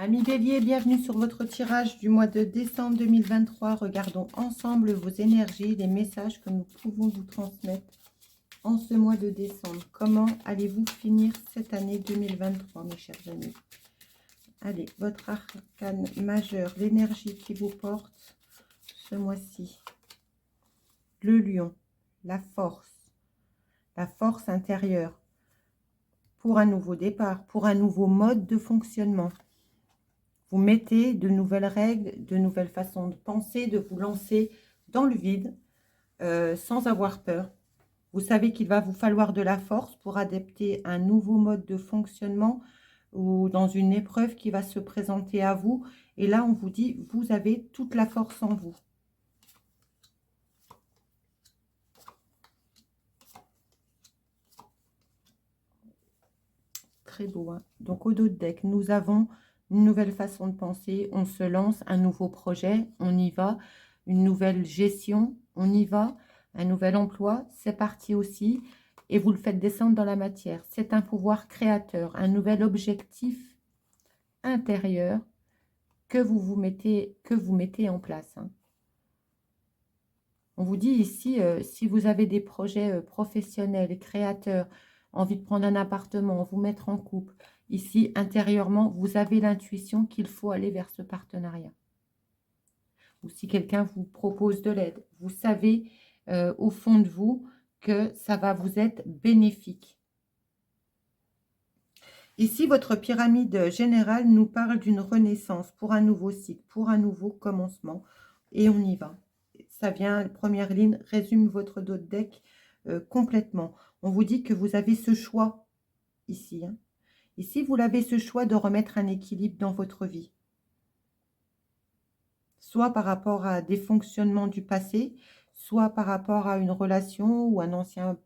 Amis Bélier, bienvenue sur votre tirage du mois de décembre 2023. Regardons ensemble vos énergies, les messages que nous pouvons vous transmettre en ce mois de décembre. Comment allez-vous finir cette année 2023, mes chers amis? Allez, votre arcane majeur, l'énergie qui vous porte ce mois-ci. Le lion, la force intérieure pour un nouveau départ, pour un nouveau mode de fonctionnement. Vous mettez de nouvelles règles, de nouvelles façons de penser, de vous lancer dans le vide sans avoir peur. Vous savez qu'il va vous falloir de la force pour adapter un nouveau mode de fonctionnement ou dans une épreuve qui va se présenter à vous. Et là, on vous dit, vous avez toute la force en vous. Très beau, hein? Donc, au dos de deck, nous avons une nouvelle façon de penser. On se lance, un nouveau projet, on y va. Une nouvelle gestion, on y va. Un nouvel emploi, c'est parti aussi. Et vous le faites descendre dans la matière. C'est un pouvoir créateur, un nouvel objectif intérieur que vous mettez en place, hein. On vous dit ici, si vous avez des projets professionnels, créateurs, envie de prendre un appartement, vous mettre en couple, ici, intérieurement, vous avez l'intuition qu'il faut aller vers ce partenariat. Ou si quelqu'un vous propose de l'aide, vous savez au fond de vous que ça va vous être bénéfique. Ici, votre pyramide générale nous parle d'une renaissance pour un nouveau cycle, pour un nouveau commencement. Et on y va. Ça vient, première ligne, résume votre dos de deck complètement. On vous dit que vous avez ce choix ici, hein. Ici, vous avez ce choix de remettre un équilibre dans votre vie. Soit par rapport à des fonctionnements du passé, soit par rapport à une relation ou un ancien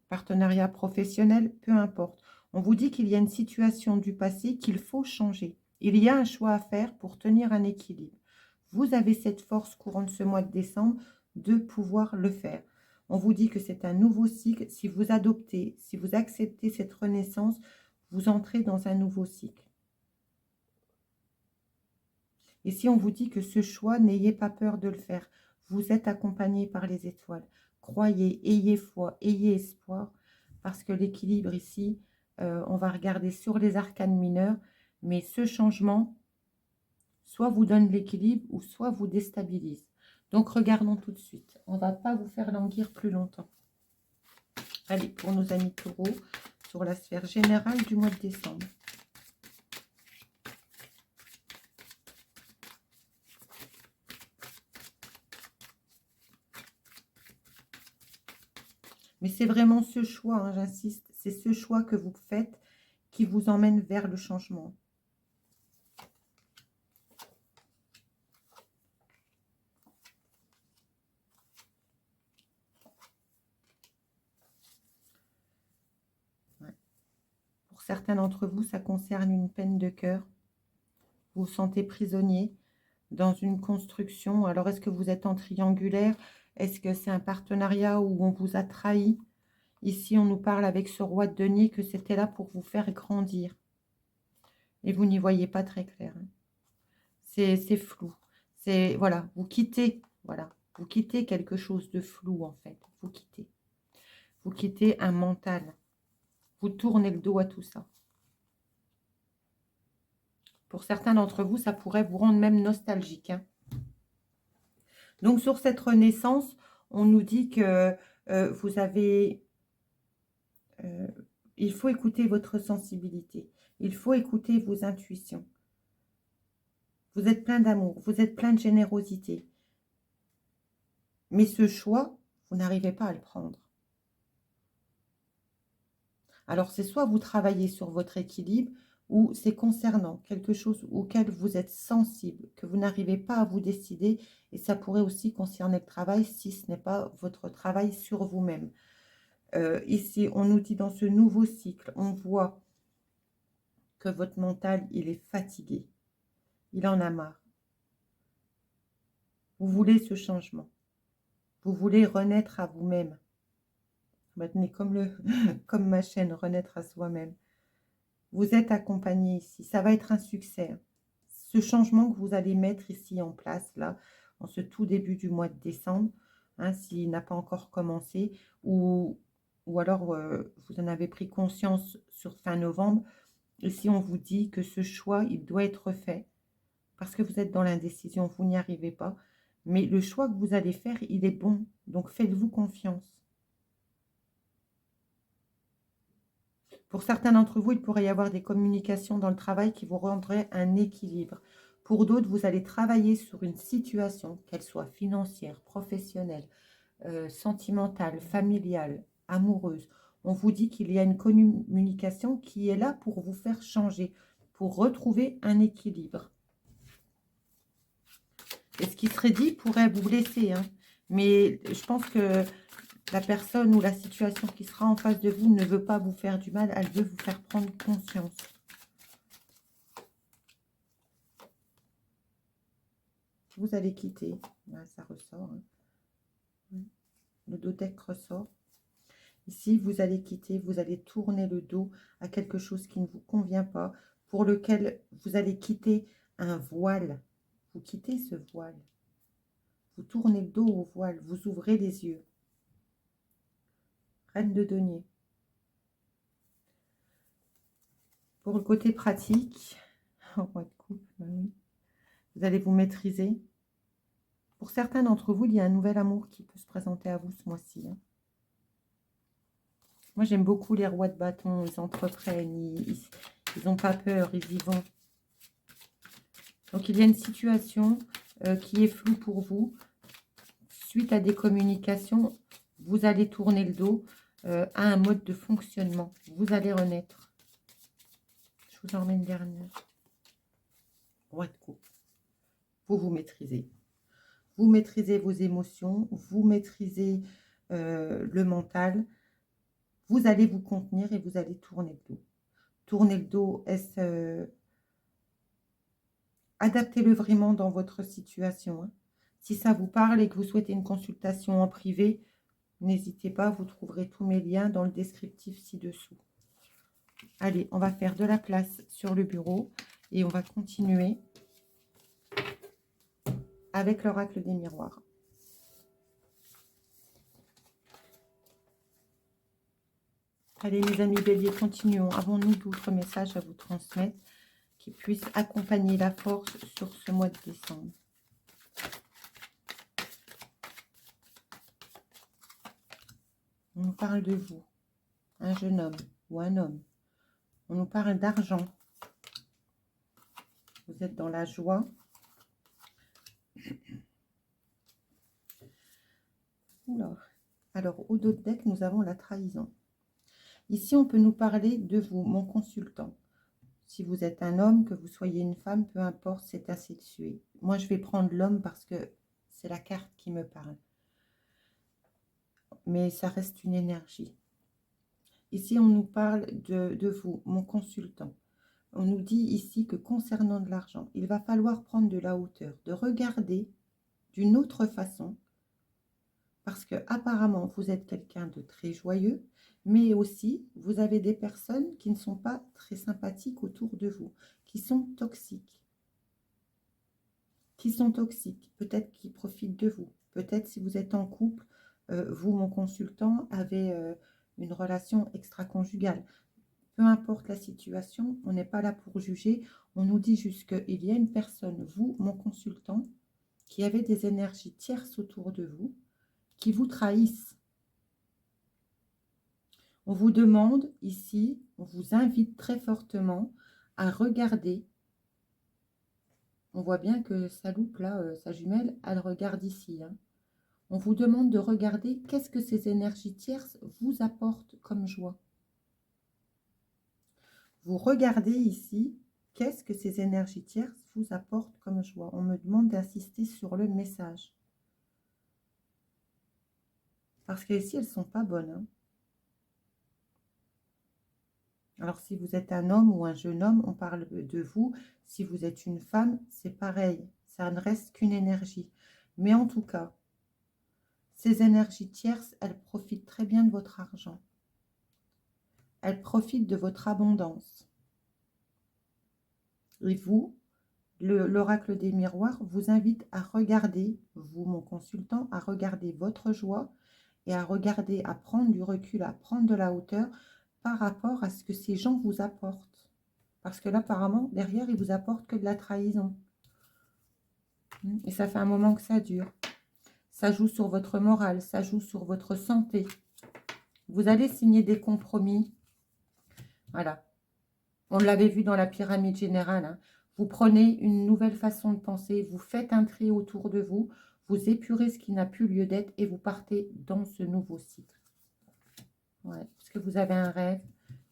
partenariat professionnel, peu importe. On vous dit qu'il y a une situation du passé qu'il faut changer. Il y a un choix à faire pour tenir un équilibre. Vous avez cette force courant de ce mois de décembre de pouvoir le faire. On vous dit que c'est un nouveau cycle. Si vous adoptez, si vous acceptez cette renaissance, vous entrez dans un nouveau cycle. Et si on vous dit que ce choix, n'ayez pas peur de le faire. Vous êtes accompagné par les étoiles. Croyez, ayez foi, ayez espoir, parce que l'équilibre ici, on va regarder sur les arcanes mineurs, mais ce changement, soit vous donne l'équilibre, ou soit vous déstabilise. Donc, regardons tout de suite. On ne va pas vous faire languir plus longtemps. Allez, pour nos amis taureaux, sur la sphère générale du mois de décembre. Mais c'est vraiment ce choix, hein, j'insiste, c'est ce choix que vous faites qui vous emmène vers le changement. Ouais. Pour certains d'entre vous, ça concerne une peine de cœur. Vous vous sentez prisonnier dans une construction. Alors, est-ce que vous êtes en triangulaire? Est-ce que c'est un partenariat où on vous a trahi? Ici, on nous parle avec ce roi de denier que c'était là pour vous faire grandir. Et vous n'y voyez pas très clair, hein. C'est flou. C'est, voilà, vous quittez, voilà, vous quittez quelque chose de flou, en fait. Vous quittez. Vous quittez un mental. Vous tournez le dos à tout ça. Pour certains d'entre vous, ça pourrait vous rendre même nostalgique, hein. Donc, sur cette renaissance, on nous dit que vous avez... il faut écouter votre sensibilité. Il faut écouter vos intuitions. Vous êtes plein d'amour. Vous êtes plein de générosité. Mais ce choix, vous n'arrivez pas à le prendre. Alors, c'est soit vous travaillez sur votre équilibre, ou c'est concernant quelque chose auquel vous êtes sensible, que vous n'arrivez pas à vous décider, et ça pourrait aussi concerner le travail si ce n'est pas votre travail sur vous-même. Ici, on nous dit dans ce nouveau cycle, on voit que votre mental, il est fatigué. Il en a marre. Vous voulez ce changement. Vous voulez renaître à vous-même. Maintenez comme ma chaîne, renaître à soi-même. Vous êtes accompagné ici. Ça va être un succès, hein. Ce changement que vous allez mettre ici en place, là, en ce tout début du mois de décembre, hein, s'il n'a pas encore commencé, ou alors vous en avez pris conscience sur fin novembre, ici on vous dit que ce choix, il doit être fait, parce que vous êtes dans l'indécision, vous n'y arrivez pas. Mais le choix que vous allez faire, il est bon. Donc faites-vous confiance. Pour certains d'entre vous, il pourrait y avoir des communications dans le travail qui vous rendraient un équilibre. Pour d'autres, vous allez travailler sur une situation, qu'elle soit financière, professionnelle, sentimentale, familiale, amoureuse. On vous dit qu'il y a une communication qui est là pour vous faire changer, pour retrouver un équilibre. Et ce qui serait dit pourrait vous blesser, hein. Mais je pense que la personne ou la situation qui sera en face de vous ne veut pas vous faire du mal, elle veut vous faire prendre conscience. Vous allez quitter. Là, ça ressort, hein. Le dodeck ressort. Ici, vous allez quitter, vous allez tourner le dos à quelque chose qui ne vous convient pas, pour lequel vous allez quitter un voile. Vous quittez ce voile. Vous tournez le dos au voile, vous ouvrez les yeux. Reine de denier. Pour le côté pratique, en mois de couple, oui, vous allez vous maîtriser. Pour certains d'entre vous, il y a un nouvel amour qui peut se présenter à vous ce mois-ci, hein. Moi, j'aime beaucoup les rois de bâton. Ils entreprennent, ils n'ont pas peur, ils y vont. Donc, il y a une situation qui est floue pour vous. Suite à des communications, vous allez tourner le dos à un mode de fonctionnement. Vous allez renaître. Je vous en remets une dernière. Roi de coupe. Vous vous maîtrisez. Vous maîtrisez vos émotions. Vous maîtrisez le mental. Vous allez vous contenir et vous allez tourner le dos. Tourner le dos, adaptez-le vraiment dans votre situation, hein. Si ça vous parle et que vous souhaitez une consultation en privé, n'hésitez pas, vous trouverez tous mes liens dans le descriptif ci-dessous. Allez, on va faire de la place sur le bureau et on va continuer avec l'oracle des miroirs. Allez, mes amis béliers, continuons. Avons-nous d'autres messages à vous transmettre qui puissent accompagner la force sur ce mois de décembre? On nous parle de vous, un jeune homme ou un homme. On nous parle d'argent. Vous êtes dans la joie. Oula. Alors, au dos de deck, nous avons la trahison. Ici, on peut nous parler de vous, mon consultant. Si vous êtes un homme, que vous soyez une femme, peu importe, c'est asexué. Moi, je vais prendre l'homme parce que c'est la carte qui me parle. Mais ça reste une énergie. Ici, on nous parle de vous, mon consultant. On nous dit ici que concernant de l'argent, il va falloir prendre de la hauteur, de regarder d'une autre façon, parce que apparemment vous êtes quelqu'un de très joyeux, mais aussi vous avez des personnes qui ne sont pas très sympathiques autour de vous, qui sont toxiques. Peut-être qui profitent de vous. Peut-être si vous êtes en couple, vous, mon consultant, avez une relation extra-conjugale. Peu importe la situation, on n'est pas là pour juger. On nous dit juste qu'il y a une personne, vous, mon consultant, qui avait des énergies tierces autour de vous, qui vous trahissent. On vous demande ici, on vous invite très fortement à regarder. On voit bien que sa loupe, là, sa jumelle, elle regarde ici, hein. On vous demande de regarder qu'est-ce que ces énergies tierces vous apportent comme joie. Vous regardez ici, qu'est-ce que ces énergies tierces vous apportent comme joie. On me demande d'insister sur le message. Parce qu'ici, elles ne sont pas bonnes, hein. Alors, si vous êtes un homme ou un jeune homme, on parle de vous. Si vous êtes une femme, c'est pareil. Ça ne reste qu'une énergie. Mais en tout cas, ces énergies tierces, elles profitent très bien de votre argent. Elles profitent de votre abondance. Et vous, l'oracle des miroirs vous invite à regarder, vous, mon consultant, à regarder votre joie et à regarder, à prendre du recul, à prendre de la hauteur par rapport à ce que ces gens vous apportent. Parce que là, apparemment, derrière, ils vous apportent que de la trahison. Et ça fait un moment que ça dure. Ça joue sur votre morale, ça joue sur votre santé. Vous allez signer des compromis. Voilà. On l'avait vu dans la pyramide générale. Hein. Vous prenez une nouvelle façon de penser, vous faites un tri autour de vous, vous épurez ce qui n'a plus lieu d'être et vous partez dans ce nouveau cycle. Ouais, parce que vous avez un rêve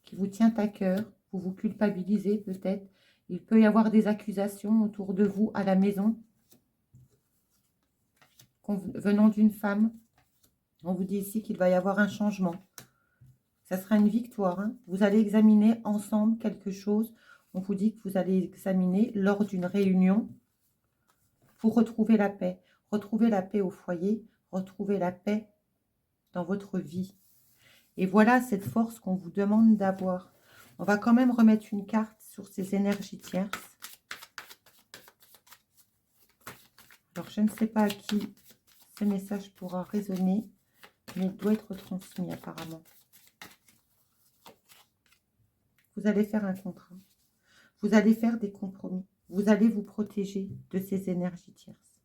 qui vous tient à cœur, vous vous culpabilisez peut-être. Il peut y avoir des accusations autour de vous à la maison, venant d'une femme. On vous dit ici qu'il va y avoir un changement. Ça sera une victoire. Hein. Vous allez examiner ensemble quelque chose. On vous dit que vous allez examiner lors d'une réunion pour retrouver la paix. Retrouver la paix au foyer, retrouver la paix dans votre vie. Et voilà cette force qu'on vous demande d'avoir. On va quand même remettre une carte sur ces énergies tierces. Alors, je ne sais pas à qui ce message pourra résonner, mais il doit être transmis apparemment. Vous allez faire un contrat. Vous allez faire des compromis. Vous allez vous protéger de ces énergies tierces.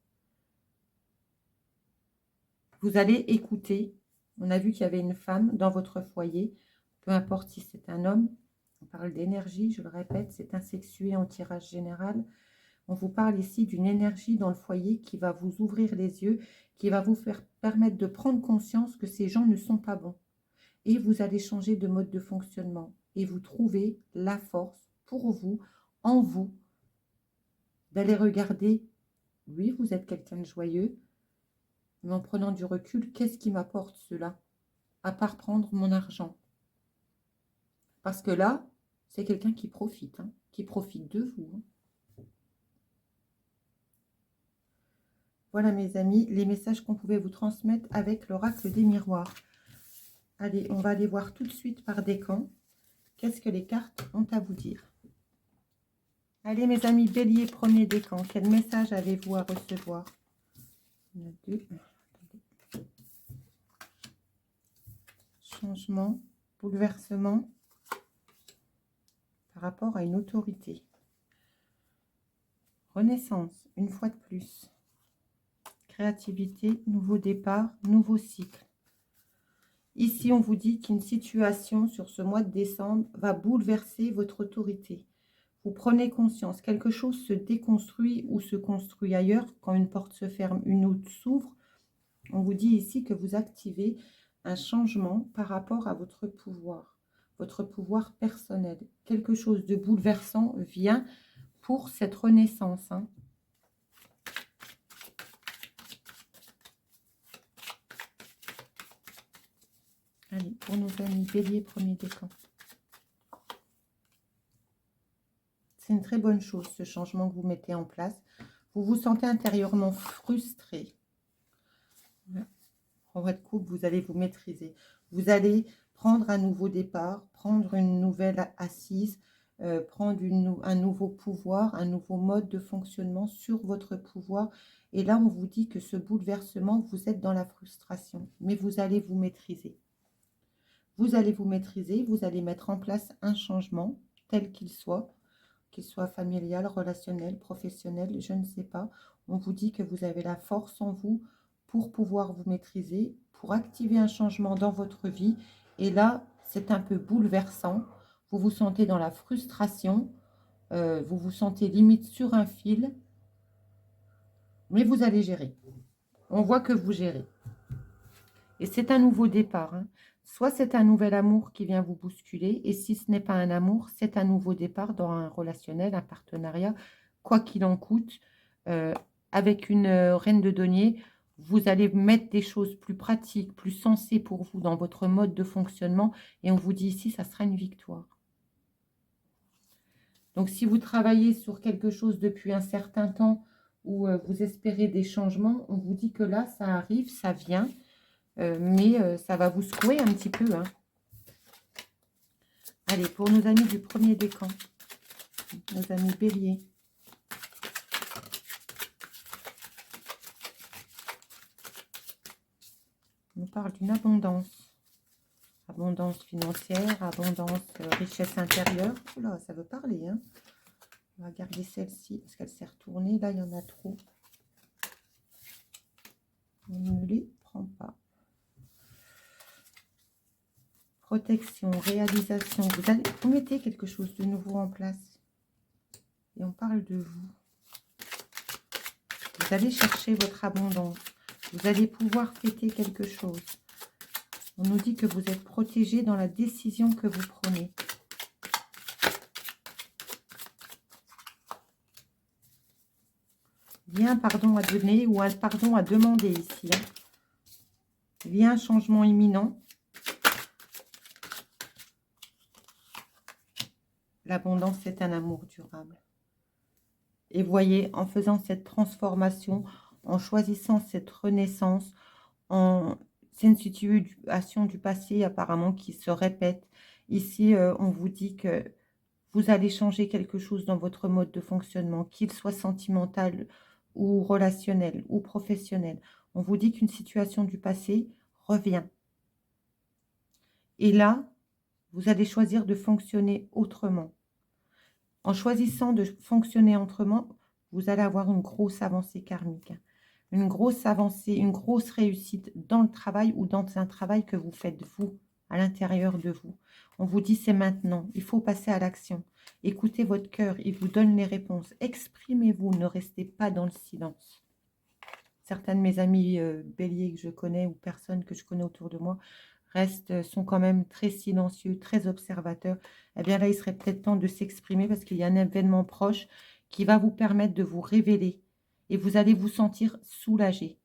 Vous allez écouter. On a vu qu'il y avait une femme dans votre foyer. Peu importe si c'est un homme. On parle d'énergie, je le répète, c'est un sexué en tirage général. On vous parle ici d'une énergie dans le foyer qui va vous ouvrir les yeux, qui va vous faire permettre de prendre conscience que ces gens ne sont pas bons. Et vous allez changer de mode de fonctionnement. Et vous trouvez la force pour vous, en vous, d'aller regarder. Oui, vous êtes quelqu'un de joyeux, mais en prenant du recul, qu'est-ce qui m'apporte cela? À part prendre mon argent. Parce que là, c'est quelqu'un qui profite de vous. Hein. Voilà mes amis, les messages qu'on pouvait vous transmettre avec l'oracle des miroirs. Allez, on va aller voir tout de suite par décan. Qu'est-ce que les cartes ont à vous dire? Allez mes amis, bélier, premier décan. Quel message avez-vous à recevoir? Il y en a deux. Changement, bouleversement par rapport à une autorité. Renaissance, une fois de plus. Créativité, nouveau départ, nouveau cycle. Ici, on vous dit qu'une situation sur ce mois de décembre va bouleverser votre autorité. Vous prenez conscience, quelque chose se déconstruit ou se construit ailleurs. Quand une porte se ferme, une autre s'ouvre. On vous dit ici que vous activez un changement par rapport à votre pouvoir personnel. Quelque chose de bouleversant vient pour cette renaissance. Hein. Allez, pour nos amis bélier, premier décan. C'est une très bonne chose, ce changement que vous mettez en place. Vous vous sentez intérieurement frustré. En votre couple, vous allez vous maîtriser. Vous allez prendre un nouveau départ, prendre une nouvelle assise, prendre un nouveau pouvoir, un nouveau mode de fonctionnement sur votre pouvoir. Et là, on vous dit que ce bouleversement, vous êtes dans la frustration, mais vous allez vous maîtriser. Vous allez vous maîtriser, vous allez mettre en place un changement, tel qu'il soit familial, relationnel, professionnel, je ne sais pas. On vous dit que vous avez la force en vous pour pouvoir vous maîtriser, pour activer un changement dans votre vie. Et là, c'est un peu bouleversant. Vous vous sentez dans la frustration, vous vous sentez limite sur un fil, mais vous allez gérer. On voit que vous gérez. Et c'est un nouveau départ. Hein. Soit c'est un nouvel amour qui vient vous bousculer, et si ce n'est pas un amour, c'est un nouveau départ dans un relationnel, un partenariat, quoi qu'il en coûte. Avec une reine de denier, vous allez mettre des choses plus pratiques, plus sensées pour vous dans votre mode de fonctionnement, et on vous dit ici, ça sera une victoire. Donc si vous travaillez sur quelque chose depuis un certain temps, ou vous espérez des changements, on vous dit que là, ça arrive, ça vient, mais ça va vous secouer un petit peu. Hein. Allez, pour nos amis du premier décan, nos amis béliers. On nous parle d'une abondance. Abondance financière, abondance, richesse intérieure. Oula, ça veut parler, hein. On va garder celle-ci parce qu'elle s'est retournée. Là, il y en a trop. On ne les prend pas. Protection, réalisation. Vous mettez quelque chose de nouveau en place. Et on parle de vous. Vous allez chercher votre abondance. Vous allez pouvoir fêter quelque chose. On nous dit que vous êtes protégé dans la décision que vous prenez. Il y a un pardon à donner ou un pardon à demander ici. Hein. Il y a un changement imminent. L'abondance, c'est un amour durable. Et voyez, en faisant cette transformation, en choisissant cette renaissance, c'est une situation du passé apparemment qui se répète. Ici, on vous dit que vous allez changer quelque chose dans votre mode de fonctionnement, qu'il soit sentimental ou relationnel ou professionnel. On vous dit qu'une situation du passé revient. Et là, vous allez choisir de fonctionner autrement. En choisissant de fonctionner autrement, vous allez avoir une grosse avancée karmique. Une grosse avancée, une grosse réussite dans le travail ou dans un travail que vous faites vous, à l'intérieur de vous. On vous dit c'est maintenant, il faut passer à l'action. Écoutez votre cœur, il vous donne les réponses. Exprimez-vous, ne restez pas dans le silence. Certains de mes amis béliers que je connais ou personnes que je connais autour de moi sont quand même très silencieux, très observateurs. Eh bien là, il serait peut-être temps de s'exprimer parce qu'il y a un événement proche qui va vous permettre de vous révéler et vous allez vous sentir soulagé.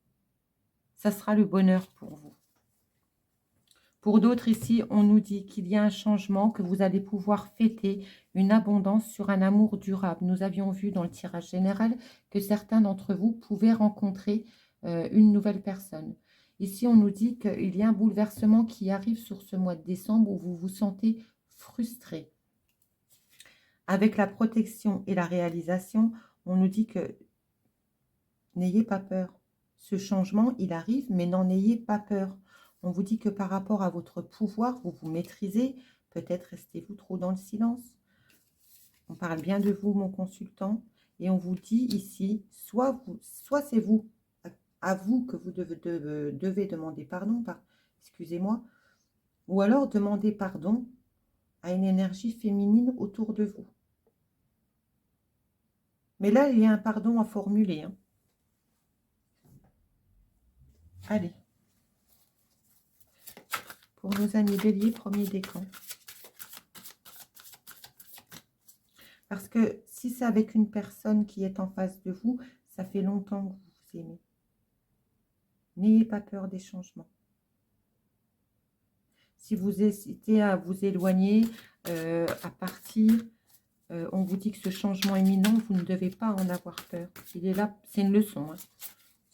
Ça sera le bonheur pour vous. Pour d'autres ici, on nous dit qu'il y a un changement, que vous allez pouvoir fêter une abondance sur un amour durable. Nous avions vu dans le tirage général que certains d'entre vous pouvaient rencontrer une nouvelle personne. Ici, on nous dit qu'il y a un bouleversement qui arrive sur ce mois de décembre où vous vous sentez frustré. Avec la protection et la réalisation, on nous dit que n'ayez pas peur. Ce changement, il arrive, mais n'en ayez pas peur. On vous dit que par rapport à votre pouvoir, vous vous maîtrisez. Peut-être restez-vous trop dans le silence. On parle bien de vous, mon consultant. Et on vous dit ici, soit c'est vous, à vous que vous devez demander pardon, excusez-moi, ou alors demander pardon à une énergie féminine autour de vous. Mais là, il y a un pardon à formuler. Hein. Allez. Pour nos amis béliers, premier décan. Parce que si c'est avec une personne qui est en face de vous, ça fait longtemps que vous vous aimez. N'ayez pas peur des changements. Si vous hésitez à vous éloigner, à partir, on vous dit que ce changement imminent, vous ne devez pas en avoir peur. Il est là, c'est une leçon. Hein.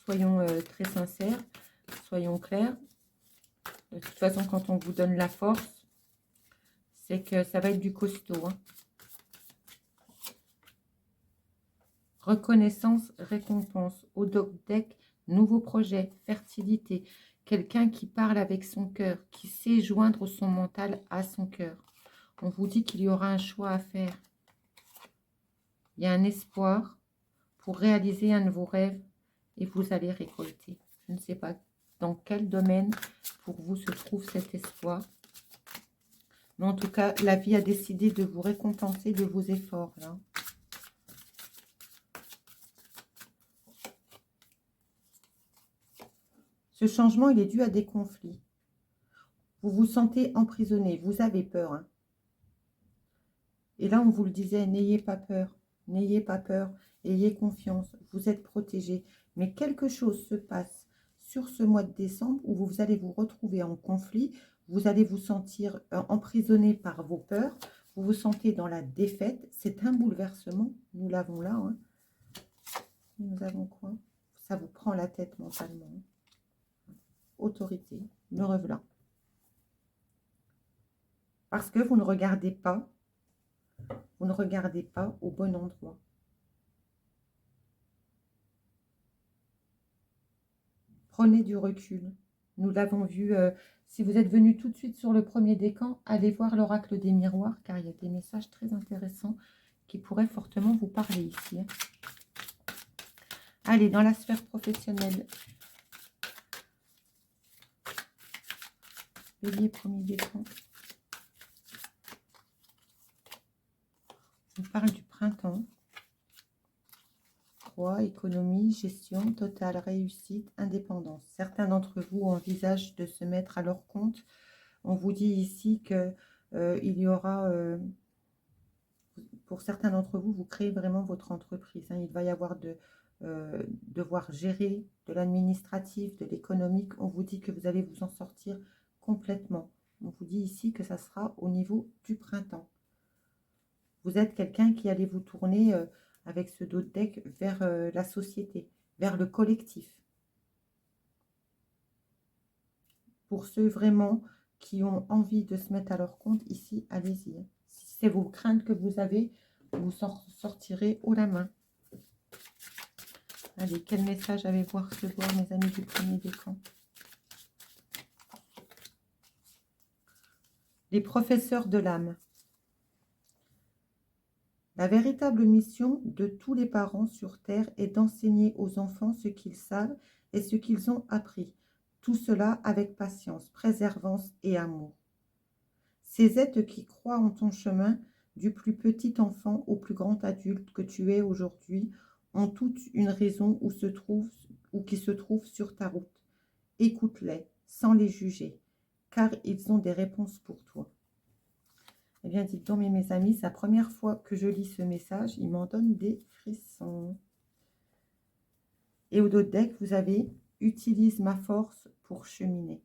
Soyons très sincères, soyons clairs. De toute façon, quand on vous donne la force, c'est que ça va être du costaud. Hein. Reconnaissance, récompense. Au deck, nouveau projet, fertilité. Quelqu'un qui parle avec son cœur, qui sait joindre son mental à son cœur. On vous dit qu'il y aura un choix à faire. Il y a un espoir pour réaliser un de vos rêves et vous allez récolter. Je ne sais pas dans quel domaine pour vous se trouve cet espoir. Mais en tout cas, la vie a décidé de vous récompenser de vos efforts. Là. Ce changement, il est dû à des conflits. Vous vous sentez emprisonné, vous avez peur. Hein. Et là, on vous le disait, n'ayez pas peur, ayez confiance, vous êtes protégé. Mais quelque chose se passe sur ce mois de décembre où vous allez vous retrouver en conflit, vous allez vous sentir emprisonné par vos peurs, vous vous sentez dans la défaite. C'est un bouleversement, nous l'avons là. Hein. Nous avons quoi? Ça vous prend la tête mentalement. Hein. Autorité, me revoilà. Parce que vous ne regardez pas Vous ne regardez pas au bon endroit. Prenez du recul. Nous l'avons vu, si vous êtes venu tout de suite sur le premier décan, allez voir l'oracle des miroirs, car il y a des messages très intéressants qui pourraient fortement vous parler ici. Allez, dans la sphère professionnelle. Bélier, premier décan. On parle du printemps. 3, économie, gestion, totale, réussite, indépendance. Certains d'entre vous envisagent de se mettre à leur compte. On vous dit ici que il y aura, pour certains d'entre vous, vous créez vraiment votre entreprise. Il va y avoir devoir gérer de l'administratif, de l'économique. On vous dit que vous allez vous en sortir complètement. On vous dit ici que ça sera au niveau du printemps. Vous êtes quelqu'un qui allait vous tourner avec ce dos de deck vers la société, vers le collectif. Pour ceux vraiment qui ont envie de se mettre à leur compte, ici, allez-y. Si c'est vos craintes que vous avez, vous sortirez haut la main. Allez, quel message avez-vous à recevoir, mes amis du premier décan? Les professeurs de l'âme. La véritable mission de tous les parents sur Terre est d'enseigner aux enfants ce qu'ils savent et ce qu'ils ont appris. Tout cela avec patience, préservance et amour. Ces êtres qui croient en ton chemin, du plus petit enfant au plus grand adulte que tu es aujourd'hui, ont toute une raison où qui se trouvent sur ta route. Écoute-les sans les juger, car ils ont des réponses pour toi. Eh bien, dites donc, mes amis, c'est la première fois que je lis ce message. Il m'en donne des frissons. Et au dos de deck, vous avez « Utilise ma force pour cheminer ».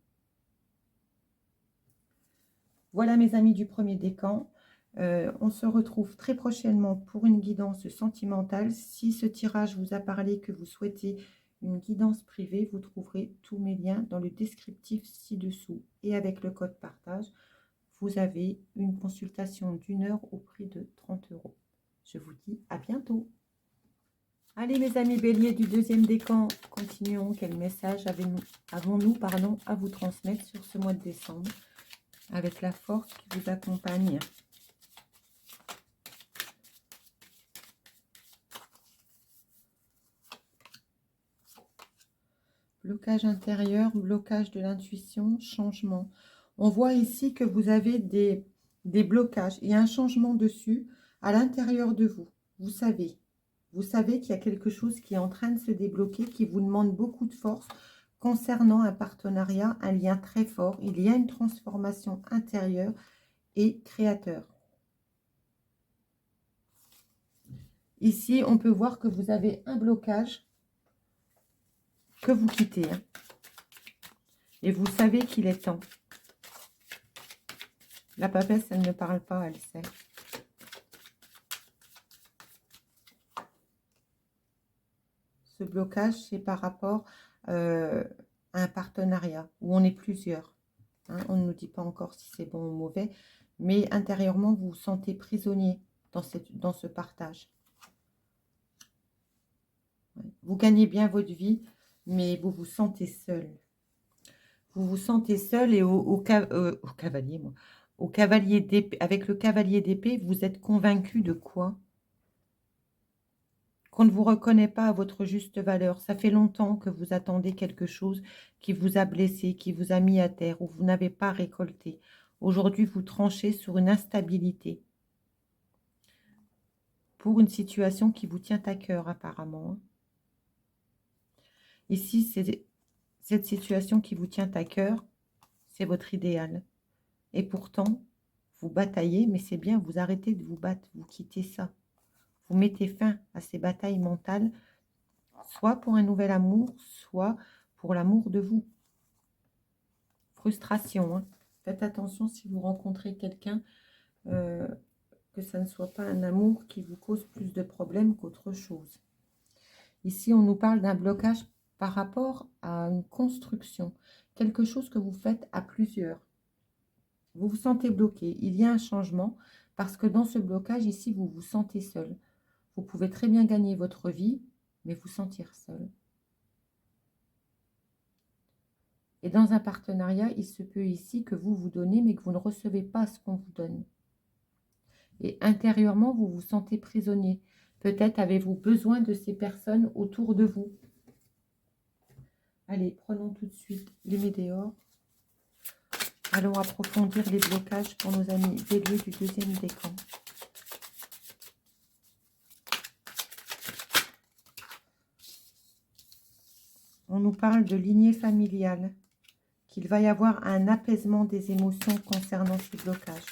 Voilà, mes amis du premier décan. On se retrouve très prochainement pour une guidance sentimentale. Si ce tirage vous a parlé, que vous souhaitez une guidance privée, vous trouverez tous mes liens dans le descriptif ci-dessous. Et avec le code partage, vous avez une consultation d'1 heure au prix de 30 €. Je vous dis à bientôt. Allez, mes amis béliers du deuxième décan, continuons. Quel message avons-nous à vous transmettre sur ce mois de décembre avec la force qui vous accompagne? Blocage intérieur, blocage de l'intuition, changement. On voit ici que vous avez des blocages. Il y a un changement dessus à l'intérieur de vous. Vous savez qu'il y a quelque chose qui est en train de se débloquer, qui vous demande beaucoup de force concernant un partenariat, un lien très fort. Il y a une transformation intérieure et créateur. Ici, on peut voir que vous avez un blocage que vous quittez. Et vous savez qu'il est temps. La papesse, elle ne parle pas, elle sait. Ce blocage, c'est par rapport à un partenariat où on est plusieurs. On ne nous dit pas encore si c'est bon ou mauvais, mais intérieurement, vous vous sentez prisonnier dans ce partage. Vous gagnez bien votre vie, mais vous vous sentez seul. Vous vous sentez seul et au cavalier, moi. Au cavalier d'épée, avec le cavalier d'épée, vous êtes convaincu de quoi? Qu'on ne vous reconnaît pas à votre juste valeur. Ça fait longtemps que vous attendez quelque chose qui vous a blessé, qui vous a mis à terre, où vous n'avez pas récolté. Aujourd'hui, vous tranchez sur une instabilité. Pour une situation qui vous tient à cœur, apparemment. Ici, c'est cette situation qui vous tient à cœur, c'est votre idéal. Et pourtant, vous bataillez, mais c'est bien, vous arrêtez de vous battre, vous quittez ça. Vous mettez fin à ces batailles mentales, soit pour un nouvel amour, soit pour l'amour de vous. Frustration. Faites attention si vous rencontrez quelqu'un, que ça ne soit pas un amour qui vous cause plus de problèmes qu'autre chose. Ici, on nous parle d'un blocage par rapport à une construction, quelque chose que vous faites à plusieurs. Vous vous sentez bloqué, il y a un changement Parce que dans ce blocage, ici, vous vous sentez seul. Vous pouvez très bien gagner votre vie, mais vous sentir seul. Et dans un partenariat, il se peut ici que vous vous donnez, mais que vous ne recevez pas ce qu'on vous donne. Et intérieurement, vous vous sentez prisonnier. Peut-être avez-vous besoin de ces personnes autour de vous. Allez, prenons tout de suite les météores. Allons approfondir les blocages pour nos amis Bélier du deuxième décan. On nous parle de lignée familiale, qu'il va y avoir un apaisement des émotions concernant ce blocage.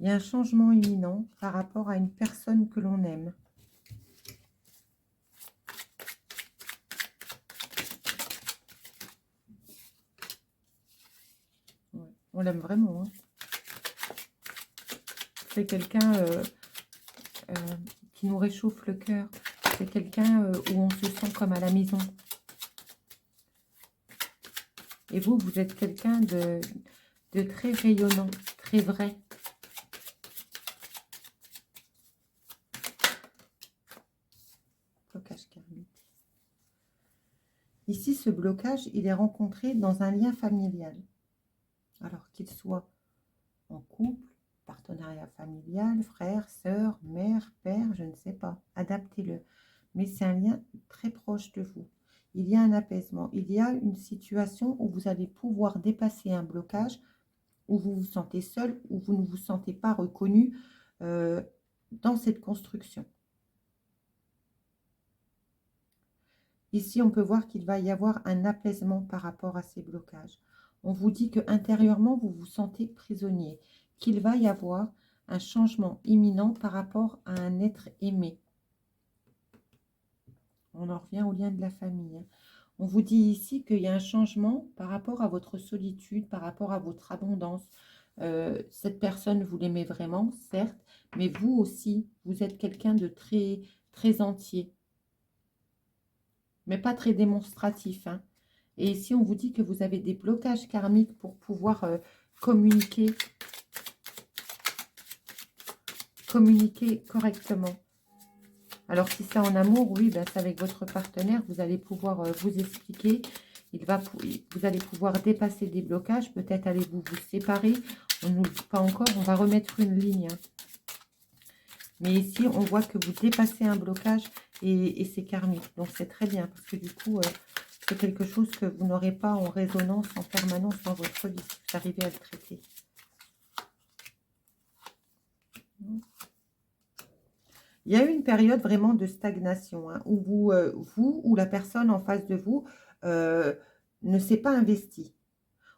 Il y a un changement imminent par rapport à une personne que l'on aime. Ouais, on l'aime vraiment. Hein. C'est quelqu'un qui nous réchauffe le cœur. C'est quelqu'un où on se sent comme à la maison. Et vous, vous êtes quelqu'un de très rayonnant, très vrai. Blocage karmique. Ici, ce blocage, il est rencontré dans un lien familial. Alors qu'il soit en couple, partenariat familial, frère, sœur, mère, père, je ne sais pas. Adaptez-le. Mais c'est un lien très proche de vous. Il y a un apaisement. Il y a une situation où vous allez pouvoir dépasser un blocage, où vous vous sentez seul, où vous ne vous sentez pas reconnu dans cette construction. Ici, on peut voir qu'il va y avoir un apaisement par rapport à ces blocages. On vous dit que intérieurement, vous vous sentez prisonnier, qu'il va y avoir un changement imminent par rapport à un être aimé. On en revient au lien de la famille. On vous dit ici qu'il y a un changement par rapport à votre solitude, par rapport à votre abondance. Cette personne, vous l'aimez vraiment, certes, mais vous aussi, vous êtes quelqu'un de très, très entier. Mais pas très démonstratif. Hein. Et ici, on vous dit que vous avez des blocages karmiques pour pouvoir communiquer correctement. Alors, si c'est en amour, oui, ben, c'est avec votre partenaire, vous allez pouvoir vous expliquer. Vous allez pouvoir dépasser des blocages. Peut-être allez-vous vous séparer. On ne nous le dit pas encore. On va remettre une ligne. Hein. Mais ici, on voit que vous dépassez un blocage et c'est karmique. Donc, c'est très bien parce que du coup, c'est quelque chose que vous n'aurez pas en résonance en permanence dans votre vie si vous arrivez à le traiter. Il y a eu une période vraiment de stagnation hein, où vous ou la personne en face de vous ne s'est pas investi.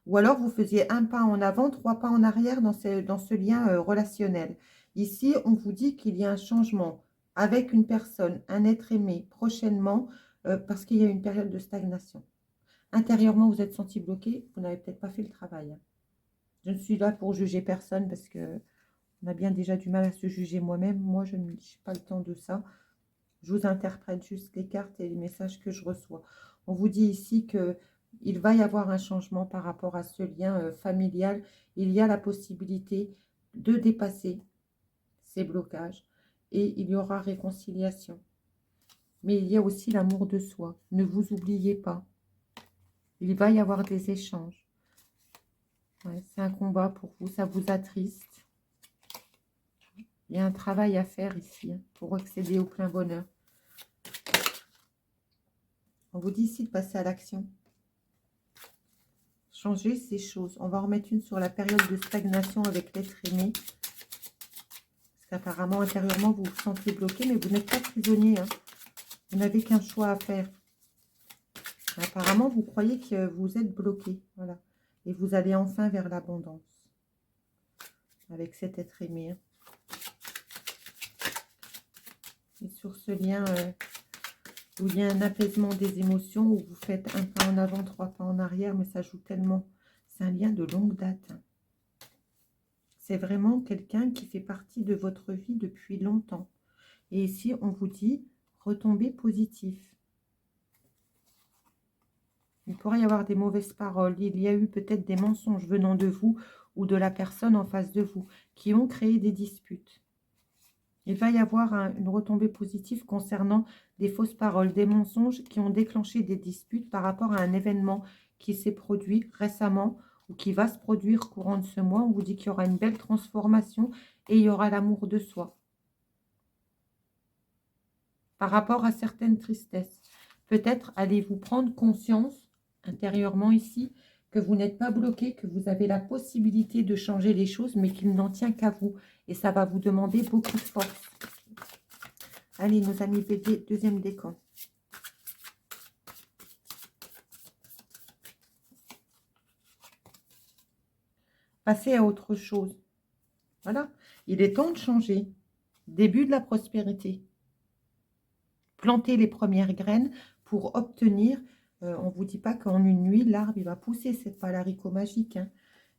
Ou alors, vous faisiez un pas en avant, 3 pas en arrière dans ce lien relationnel. Ici, on vous dit qu'il y a un changement avec une personne, un être aimé, prochainement, parce qu'il y a une période de stagnation. Intérieurement, vous êtes senti bloqué, vous n'avez peut-être pas fait le travail. Hein. Je ne suis là pour juger personne parce que on a bien déjà du mal à se juger moi-même. Moi, je n'ai pas le temps de ça. Je vous interprète juste les cartes et les messages que je reçois. On vous dit ici qu'il va y avoir un changement par rapport à ce lien familial. Il y a la possibilité de dépasser ces blocages et il y aura réconciliation. Mais il y a aussi l'amour de soi. Ne vous oubliez pas. Il va y avoir des échanges. Ouais, c'est un combat pour vous, ça vous attriste. Il y a un travail à faire ici hein, pour accéder au plein bonheur. On vous dit ici de passer à l'action. Changer ces choses. On va en remettre une sur la période de stagnation avec l'être aimé. Parce qu'apparemment, intérieurement, vous vous sentez bloqué, mais vous n'êtes pas prisonnier. Hein. Vous n'avez qu'un choix à faire. Apparemment, vous croyez que vous êtes bloqué. Voilà. Et vous allez enfin vers l'abondance. Avec cet être aimé. Hein. Et sur ce lien, où il y a un apaisement des émotions, où vous faites un pas en avant, 3 pas en arrière, mais ça joue tellement. C'est un lien de longue date. Hein. C'est vraiment quelqu'un qui fait partie de votre vie depuis longtemps. Et ici, on vous dit retombées positives. Il pourrait y avoir des mauvaises paroles. Il y a eu peut-être des mensonges venant de vous ou de la personne en face de vous qui ont créé des disputes. Il va y avoir une retombée positive concernant des fausses paroles, des mensonges qui ont déclenché des disputes par rapport à un événement qui s'est produit récemment ou qui va se produire courant de ce mois. On vous dit qu'il y aura une belle transformation et il y aura l'amour de soi. Par rapport à certaines tristesses, peut-être allez-vous prendre conscience intérieurement ici que vous n'êtes pas bloqué, que vous avez la possibilité de changer les choses, mais qu'il n'en tient qu'à vous. Et ça va vous demander beaucoup de force. Allez, nos amis Bélier, deuxième décan. Passez à autre chose. Voilà, il est temps de changer. Début de la prospérité. Plantez les premières graines pour obtenir, on ne vous dit pas qu'en une nuit, l'arbre il va pousser, ce n'est pas l'haricot magique, hein,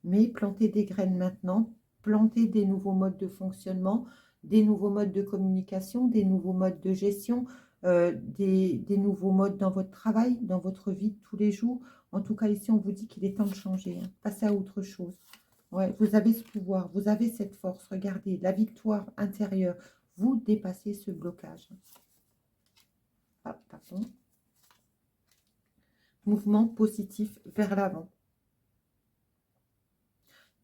mais plantez des graines maintenant, plantez des nouveaux modes de fonctionnement, des nouveaux modes de communication, des nouveaux modes de gestion, des nouveaux modes dans votre travail, dans votre vie de tous les jours. En tout cas, ici, on vous dit qu'il est temps de changer, hein. Passez à autre chose. Ouais, vous avez ce pouvoir, vous avez cette force. Regardez, la victoire intérieure, vous dépassez ce blocage. Ah, pardon. Mouvement positif vers l'avant.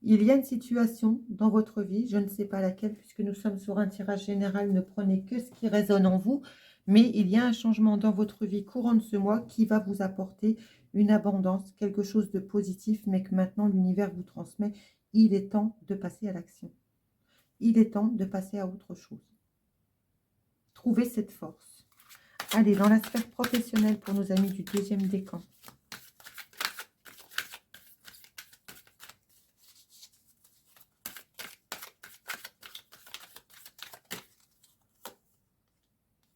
Il y a une situation dans votre vie, je ne sais pas laquelle, puisque nous sommes sur un tirage général, ne prenez que ce qui résonne en vous, mais il y a un changement dans votre vie courant de ce mois qui va vous apporter une abondance, quelque chose de positif, mais que maintenant l'univers vous transmet. Il est temps de passer à l'action. Il est temps de passer à autre chose. Trouvez cette force. Allez, dans la sphère professionnelle pour nos amis du deuxième décan.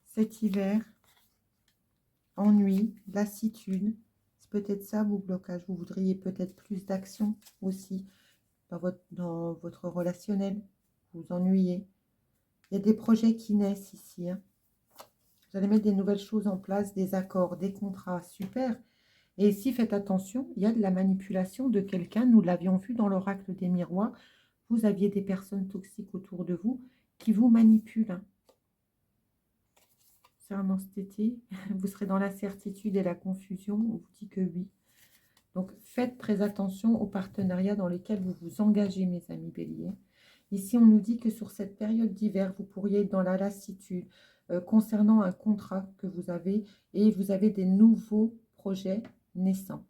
Cet hiver, ennui, lassitude, c'est peut-être ça vos blocages. Vous voudriez peut-être plus d'action aussi dans votre relationnel. Vous vous ennuyez. Il y a des projets qui naissent ici, hein. Vous allez mettre des nouvelles choses en place, des accords, des contrats, super. Et ici, faites attention, il y a de la manipulation de quelqu'un. Nous l'avions vu dans l'oracle des miroirs. Vous aviez des personnes toxiques autour de vous qui vous manipulent, hein. Concernant cet été, vous serez dans la certitude et la confusion. On vous dit que oui. Donc, faites très attention aux partenariats dans lesquels vous vous engagez, mes amis béliers. Ici, on nous dit que sur cette période d'hiver, vous pourriez être dans la lassitude concernant un contrat que vous avez et vous avez des nouveaux projets naissants.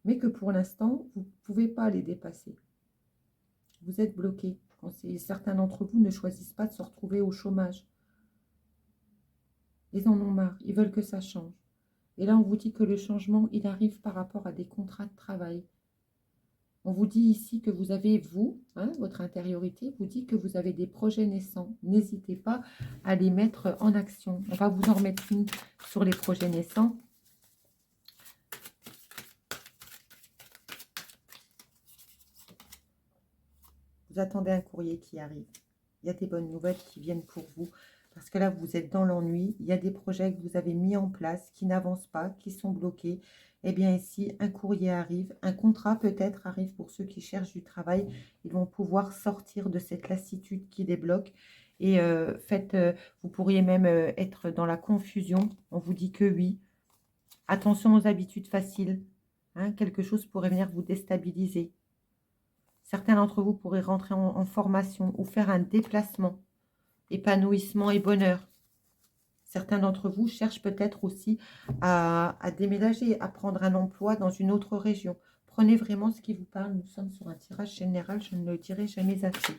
Mais que pour l'instant, vous ne pouvez pas les dépasser. Vous êtes bloqué. Certains d'entre vous ne choisissent pas de se retrouver au chômage. Ils en ont marre, ils veulent que ça change. Et là, on vous dit que le changement, il arrive par rapport à des contrats de travail. On vous dit ici que vous avez, vous, hein, votre intériorité, vous dit que vous avez des projets naissants. N'hésitez pas à les mettre en action. On va vous en remettre une sur les projets naissants. Vous attendez un courrier qui arrive. Il y a des bonnes nouvelles qui viennent pour vous. Parce que là, vous êtes dans l'ennui. Il y a des projets que vous avez mis en place qui n'avancent pas, qui sont bloqués. Eh bien ici, un courrier arrive. Un contrat peut-être arrive pour ceux qui cherchent du travail. Ils vont pouvoir sortir de cette lassitude qui les bloque. Et vous pourriez même être dans la confusion. On vous dit que oui. Attention aux habitudes faciles. Hein, quelque chose pourrait venir vous déstabiliser. Certains d'entre vous pourraient rentrer en formation ou faire un déplacement. Épanouissement et bonheur. Certains d'entre vous cherchent peut-être aussi à déménager, à prendre un emploi dans une autre région. Prenez vraiment ce qui vous parle. Nous sommes sur un tirage général, je ne le dirai jamais assez.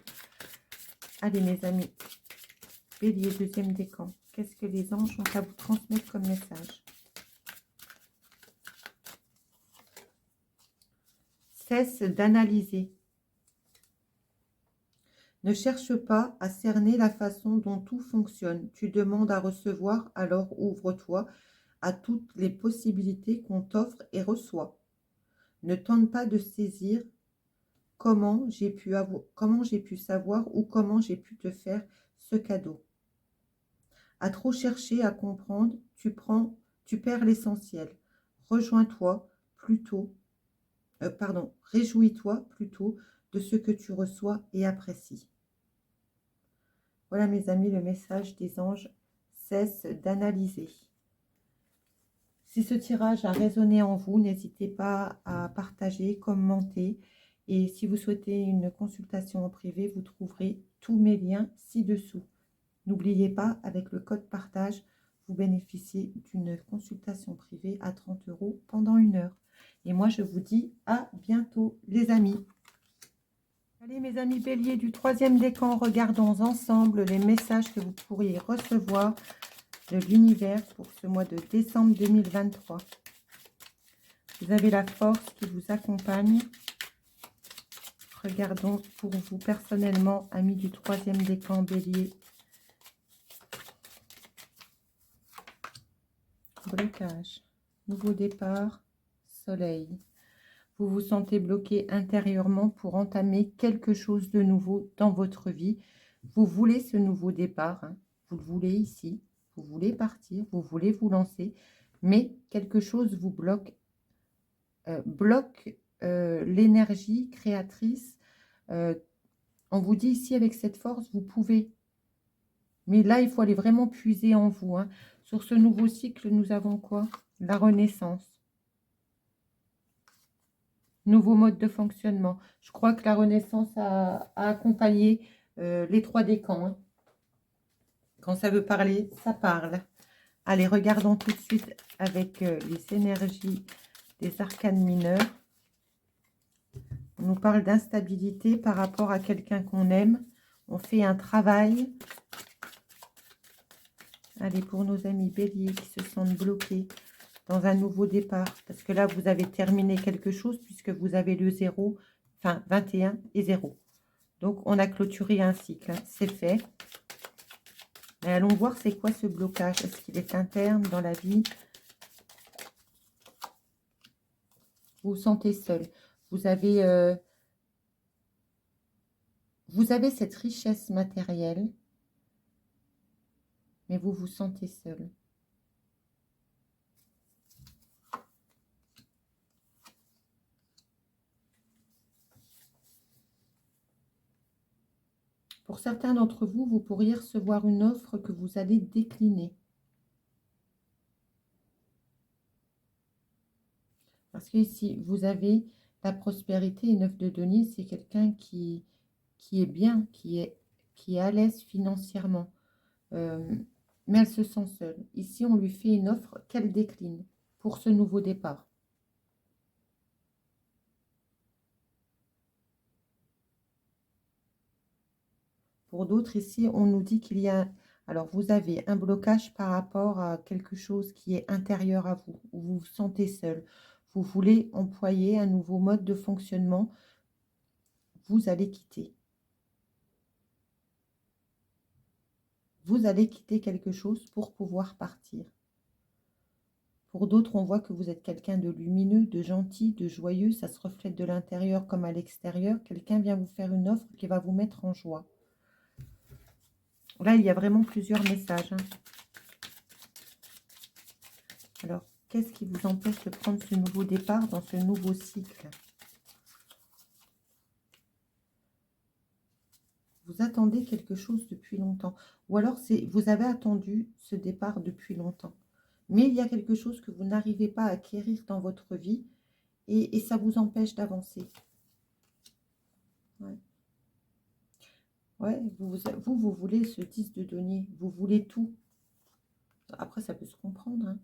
Allez mes amis, Bélier, deuxième décan. Qu'est-ce que les anges ont à vous transmettre comme message? Cesse d'analyser. Ne cherche pas à cerner la façon dont tout fonctionne. Tu demandes à recevoir, alors ouvre-toi à toutes les possibilités qu'on t'offre et reçoit. Ne tente pas de saisir comment j'ai pu savoir ou comment j'ai pu te faire ce cadeau. À trop chercher à comprendre, tu perds l'essentiel. Rejoins-toi plutôt, réjouis-toi plutôt de ce que tu reçois et apprécies. Voilà mes amis, le message des anges. Cesse d'analyser. Si ce tirage a résonné en vous, n'hésitez pas à partager, commenter. Et si vous souhaitez une consultation en privé, vous trouverez tous mes liens ci-dessous. N'oubliez pas, avec le code partage, vous bénéficiez d'une consultation privée à 30 € pendant 1 heure. Et moi, je vous dis à bientôt, les amis. Allez, mes amis béliers du 3e décan, regardons ensemble les messages que vous pourriez recevoir de l'univers pour ce mois de décembre 2023. Vous avez la force qui vous accompagne. Regardons pour vous personnellement, amis du 3e décan bélier. Blocage, nouveau départ, soleil. Vous vous sentez bloqué intérieurement pour entamer quelque chose de nouveau dans votre vie. Vous voulez ce nouveau départ, hein. Vous le voulez ici, vous voulez partir, vous voulez vous lancer, mais quelque chose vous bloque, l'énergie créatrice. On vous dit ici avec cette force, vous pouvez. Mais là, il faut aller vraiment puiser en vous, hein. Sur ce nouveau cycle, nous avons quoi? La renaissance. Nouveau mode de fonctionnement. Je crois que la renaissance a accompagné les 3 décans, hein. Quand ça veut parler, ça parle. Allez, regardons tout de suite avec les énergies des arcanes mineurs. On nous parle d'instabilité par rapport à quelqu'un qu'on aime. On fait un travail. Allez, pour nos amis béliers qui se sentent bloqués dans un nouveau départ. Parce que là, vous avez terminé quelque chose puisque vous avez le 0, enfin 21 et 0. Donc, on a clôturé un cycle, hein. C'est fait. Mais allons voir c'est quoi ce blocage. Est-ce qu'il est interne dans la vie? Vous vous sentez seul. Vous avez cette richesse matérielle, mais vous vous sentez seul. Pour certains d'entre vous, vous pourriez recevoir une offre que vous allez décliner. Parce que ici, vous avez la prospérité et 9 de denier, c'est quelqu'un qui est bien, qui est à l'aise financièrement. Mais elle se sent seule. Ici, on lui fait une offre qu'elle décline pour ce nouveau départ. Pour d'autres, ici, on nous dit qu'il y a... Alors, vous avez un blocage par rapport à quelque chose qui est intérieur à vous, où vous vous sentez seul. Vous voulez employer un nouveau mode de fonctionnement. Vous allez quitter. Vous allez quitter quelque chose pour pouvoir partir. Pour d'autres, on voit que vous êtes quelqu'un de lumineux, de gentil, de joyeux. Ça se reflète de l'intérieur comme à l'extérieur. Quelqu'un vient vous faire une offre qui va vous mettre en joie. Là, il y a vraiment plusieurs messages, hein. Alors, qu'est-ce qui vous empêche de prendre ce nouveau départ dans ce nouveau cycle? Vous attendez quelque chose depuis longtemps. Ou alors, vous avez attendu ce départ depuis longtemps. Mais il y a quelque chose que vous n'arrivez pas à acquérir dans votre vie et ça vous empêche d'avancer. Ouais. Ouais, vous voulez ce 10 de denier. Vous voulez tout. Après, ça peut se comprendre, hein.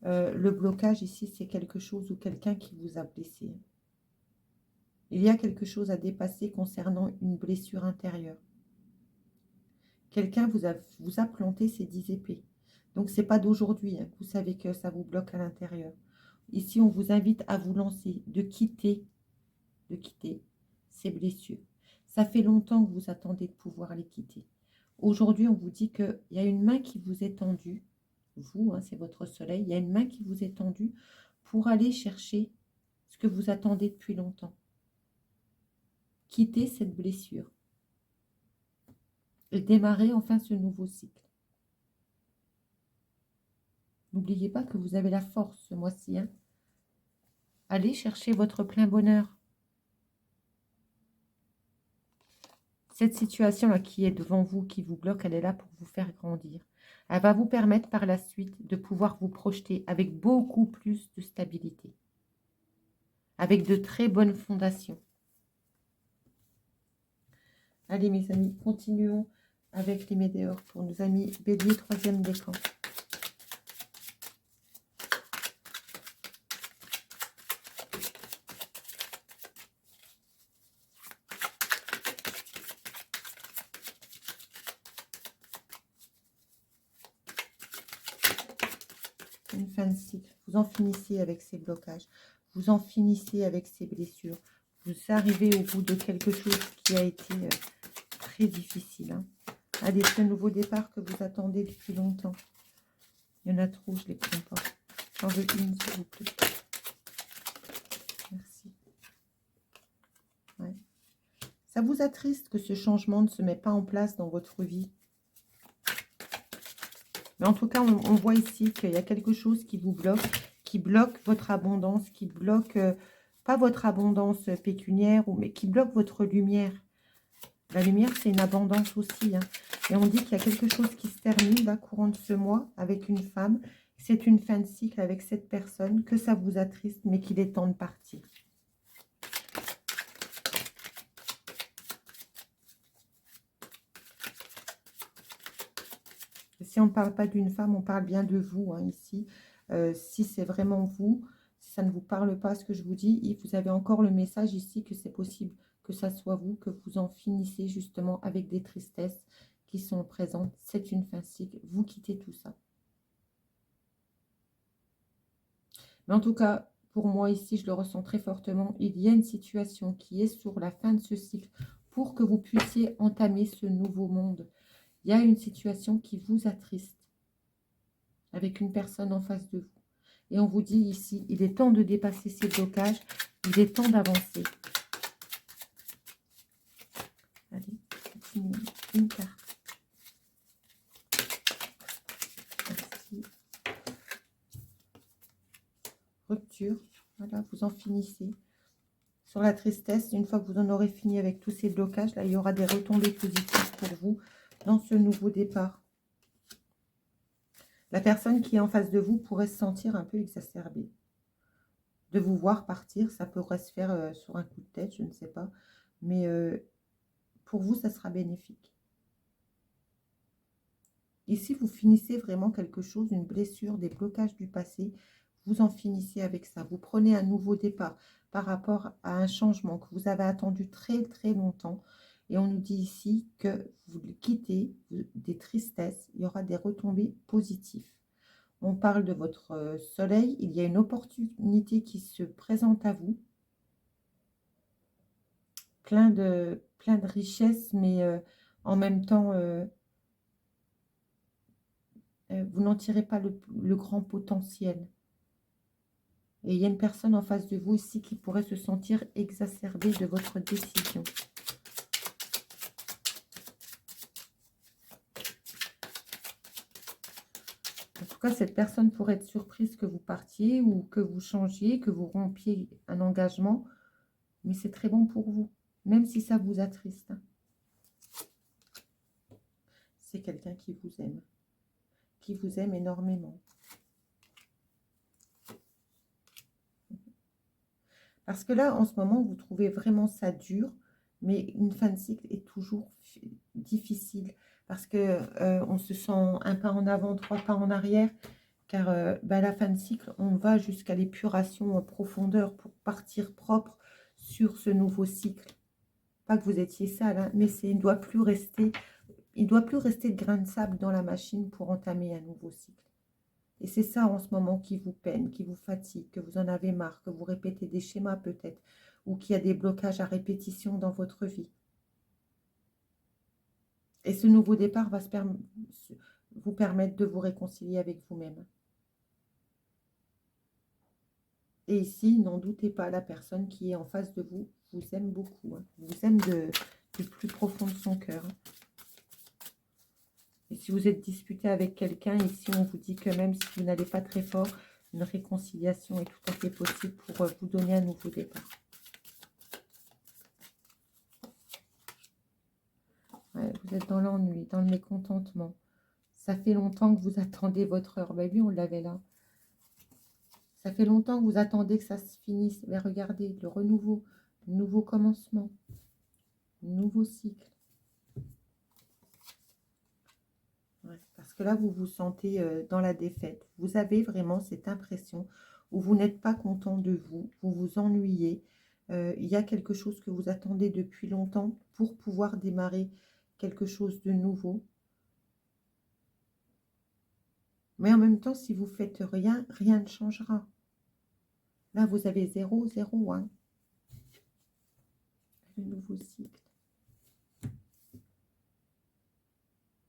Le blocage ici, c'est quelque chose ou quelqu'un qui vous a blessé. Il y a quelque chose à dépasser concernant une blessure intérieure. Quelqu'un vous a planté ses 10 épées. Donc, ce n'est pas d'aujourd'hui, hein. Vous savez que ça vous bloque à l'intérieur. Ici, on vous invite à vous lancer, de quitter ces blessures. Ça fait longtemps que vous attendez de pouvoir les quitter. Aujourd'hui, on vous dit qu'il y a une main qui vous est tendue. Vous, hein, c'est votre soleil. Il y a une main qui vous est tendue pour aller chercher ce que vous attendez depuis longtemps. quitter cette blessure et démarrer enfin ce nouveau cycle. N'oubliez pas que vous avez la force ce mois-ci. Hein. Allez chercher votre plein bonheur. Cette situation-là qui est devant vous, qui vous bloque, elle est là pour vous faire grandir. Elle va vous permettre par la suite de pouvoir vous projeter avec beaucoup plus de stabilité. Avec de très bonnes fondations. Allez mes amis, continuons avec les météores pour nos amis Bélier, troisième décan. Une fin de cycle. Vous en finissez avec ces blocages. Vous en finissez avec ces blessures. Vous arrivez au bout de quelque chose qui a été très difficile. Hein. Allez, ce nouveau départ que vous attendez depuis longtemps. Il y en a trop, je ne les prends pas. J'en veux une, s'il vous plaît. Merci. Ouais. Ça vous attriste que ce changement ne se met pas en place dans votre vie. Mais en tout cas, on voit ici qu'il y a quelque chose qui vous bloque votre abondance, qui bloque, pas votre abondance pécuniaire, mais qui bloque votre lumière. La lumière, c'est une abondance aussi. Hein. Et on dit qu'il y a quelque chose qui se termine là, courant de ce mois, avec une femme. C'est une fin de cycle avec cette personne, que ça vous attriste, mais qu'il est temps de partir. Si on ne parle pas d'une femme, on parle bien de vous, hein, ici. Si c'est vraiment vous, si ça ne vous parle pas ce que je vous dis, vous avez encore le message ici que c'est possible que ça soit vous, que vous en finissez justement avec des tristesses qui sont présentes. C'est une fin de cycle. Vous quittez tout ça. Mais en tout cas, pour moi ici, je le ressens très fortement. Il y a une situation qui est sur la fin de ce cycle pour que vous puissiez entamer ce nouveau monde. Il y a une situation qui vous attriste avec une personne en face de vous. Et on vous dit ici, il est temps de dépasser ces blocages, il est temps d'avancer. Allez, continuez. Une carte. Merci. Rupture. Voilà, vous en finissez. Sur la tristesse, une fois que vous en aurez fini avec tous ces blocages, là, il y aura des retombées positives pour vous dans ce nouveau départ. La personne qui est en face de vous pourrait se sentir un peu exacerbée. De vous voir partir, ça pourrait se faire sur un coup de tête, je ne sais pas. Mais pour vous, ça sera bénéfique. Ici, vous finissez vraiment quelque chose, une blessure, des blocages du passé. Vous en finissez avec ça. Vous prenez un nouveau départ par rapport à un changement que vous avez attendu très, très longtemps. Et on nous dit ici que vous quittez des tristesses. Il y aura des retombées positives. On parle de votre soleil. Il y a une opportunité qui se présente à vous. Plein de richesses, mais en même temps, vous n'en tirez pas le grand potentiel. Et il y a une personne en face de vous ici qui pourrait se sentir exacerbée de votre décision. En tout cas, cette personne pourrait être surprise que vous partiez ou que vous changiez, que vous rompiez un engagement. Mais c'est très bon pour vous, même si ça vous attriste. C'est quelqu'un qui vous aime énormément. Parce que là, en ce moment, vous trouvez vraiment ça dur, mais une fin de cycle est toujours difficile. Parce que on se sent un pas en avant, trois pas en arrière. Car la fin de cycle, on va jusqu'à l'épuration en profondeur pour partir propre sur ce nouveau cycle. Pas que vous étiez sale, hein, mais il ne doit plus rester de grains de sable dans la machine pour entamer un nouveau cycle. Et c'est ça en ce moment qui vous peine, qui vous fatigue, que vous en avez marre, que vous répétez des schémas peut-être, ou qu'il y a des blocages à répétition dans votre vie. Et ce nouveau départ va vous permettre de vous réconcilier avec vous-même. Et ici, n'en doutez pas, la personne qui est en face de vous vous aime beaucoup. Hein. Vous aime du plus profond de son cœur. Hein. Et si vous êtes disputé avec quelqu'un, ici on vous dit que même si vous n'allez pas très fort, une réconciliation est tout à fait possible pour vous donner un nouveau départ. Ouais, vous êtes dans l'ennui, dans le mécontentement. Ça fait longtemps que vous attendez votre heure. Ben oui, on l'avait là. Ça fait longtemps que vous attendez que ça se finisse. Mais regardez, le renouveau, le nouveau commencement, nouveau cycle. Ouais, parce que là, vous vous sentez dans la défaite. Vous avez vraiment cette impression où vous n'êtes pas content de vous, vous vous ennuyez. Il y a quelque chose que vous attendez depuis longtemps pour pouvoir démarrer quelque chose de nouveau. Mais en même temps, si vous faites rien, rien ne changera. Là, vous avez 0, 0, 1. Le nouveau cycle.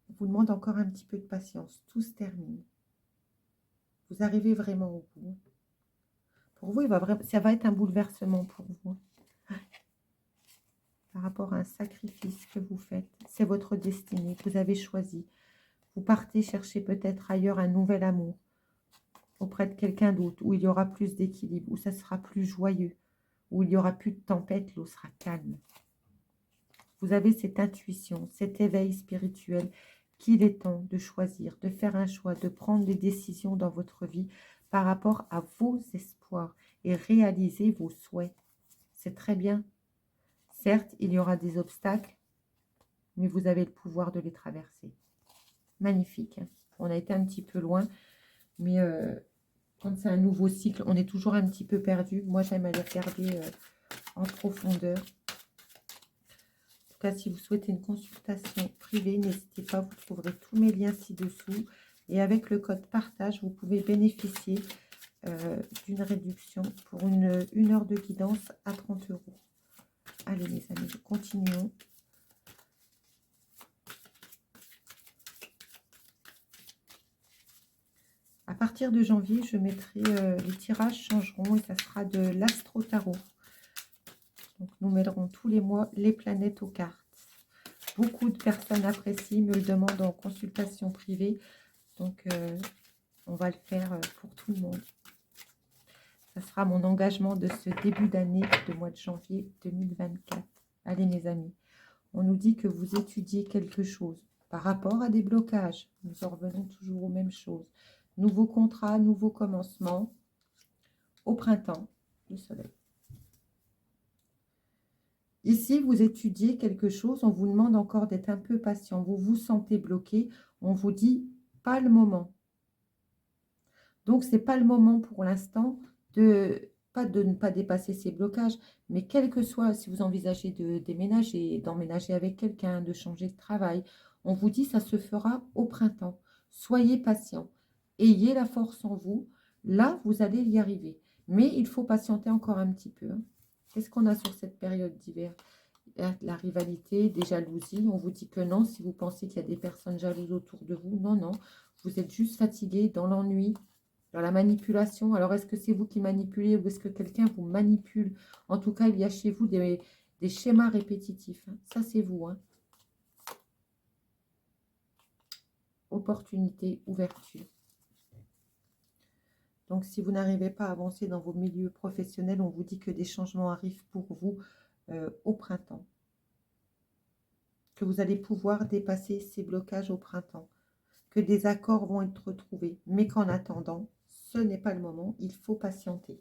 On vous demande encore un petit peu de patience. Tout se termine. Vous arrivez vraiment au bout. Pour vous, ça va être un bouleversement pour vous. Par rapport à un sacrifice que vous faites. C'est votre destinée. Vous avez choisi. Vous partez chercher peut-être ailleurs un nouvel amour. Auprès de quelqu'un d'autre. Où il y aura plus d'équilibre. Où ça sera plus joyeux. Où il n'y aura plus de tempête. L'eau sera calme. Vous avez cette intuition, cet éveil spirituel qu'il est temps de choisir, de faire un choix, de prendre des décisions dans votre vie par rapport à vos espoirs et réaliser vos souhaits. C'est très bien. Certes, il y aura des obstacles, mais vous avez le pouvoir de les traverser. Magnifique. Hein. On a été un petit peu loin, mais quand c'est un nouveau cycle, on est toujours un petit peu perdu. Moi, j'aime aller regarder en profondeur. En tout cas, si vous souhaitez une consultation privée, n'hésitez pas, vous trouverez tous mes liens ci-dessous. Et avec le code partage, vous pouvez bénéficier d'une réduction pour une heure de guidance à 30 €. Allez les amis, continuons. À partir de janvier, je mettrai, les tirages changeront et ça sera de l'astro-tarot. Donc nous mêlerons tous les mois les planètes aux cartes. Beaucoup de personnes apprécient, me le demandent en consultation privée. Donc, on va le faire pour tout le monde. Ça sera mon engagement de ce début d'année, de mois de janvier 2024. Allez, mes amis, on nous dit que vous étudiez quelque chose par rapport à des blocages. Nous en revenons toujours aux mêmes choses. Nouveau contrat, nouveau commencement. Au printemps, le soleil. Ici, vous étudiez quelque chose, on vous demande encore d'être un peu patient. Vous vous sentez bloqué, on vous dit pas le moment. Donc, ce n'est pas le moment pour l'instant de ne pas dépasser ces blocages, mais quel que soit, si vous envisagez de déménager, d'emménager avec quelqu'un, de changer de travail, on vous dit ça se fera au printemps. Soyez patient, ayez la force en vous. Là, vous allez y arriver. Mais il faut patienter encore un petit peu. Hein. Qu'est-ce qu'on a sur cette période d'hiver? La rivalité, des jalousies. On vous dit que non, si vous pensez qu'il y a des personnes jalouses autour de vous. Non, non. Vous êtes juste fatigué, dans l'ennui, dans la manipulation. Alors, est-ce que c'est vous qui manipulez ou est-ce que quelqu'un vous manipule? En tout cas, il y a chez vous des schémas répétitifs. Hein. Ça, c'est vous. Hein. Opportunité, ouverture. Donc, si vous n'arrivez pas à avancer dans vos milieux professionnels, on vous dit que des changements arrivent pour vous au printemps. Que vous allez pouvoir dépasser ces blocages au printemps. Que des accords vont être retrouvés. Mais qu'en attendant, ce n'est pas le moment. Il faut patienter.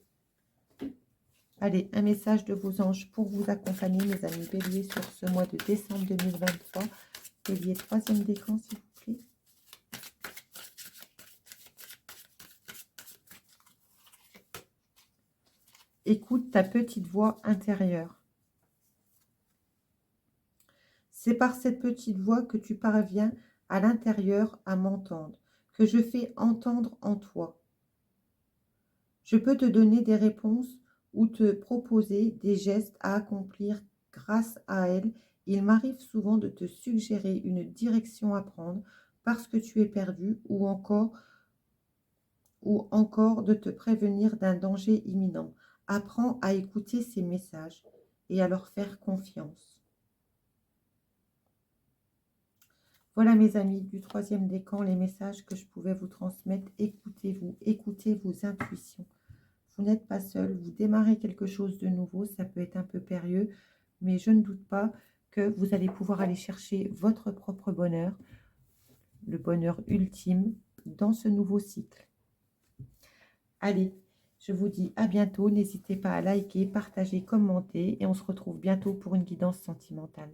Allez, un message de vos anges pour vous accompagner, mes amis béliers, sur ce mois de décembre 2023. Bélier, troisième décan, s'il vous plaît. Écoute ta petite voix intérieure. C'est par cette petite voix que tu parviens à l'intérieur à m'entendre, que je fais entendre en toi. Je peux te donner des réponses ou te proposer des gestes à accomplir grâce à elle. Il m'arrive souvent de te suggérer une direction à prendre parce que tu es perdu ou encore de te prévenir d'un danger imminent. Apprends à écouter ces messages. et à leur faire confiance. Voilà mes amis, du troisième décan, les messages que je pouvais vous transmettre. Écoutez-vous, écoutez vos intuitions. Vous n'êtes pas seul, vous démarrez quelque chose de nouveau, ça peut être un peu périlleux, mais je ne doute pas que vous allez pouvoir aller chercher votre propre bonheur, le bonheur ultime dans ce nouveau cycle. Allez, je vous dis à bientôt, n'hésitez pas à liker, partager, commenter et on se retrouve bientôt pour une guidance sentimentale.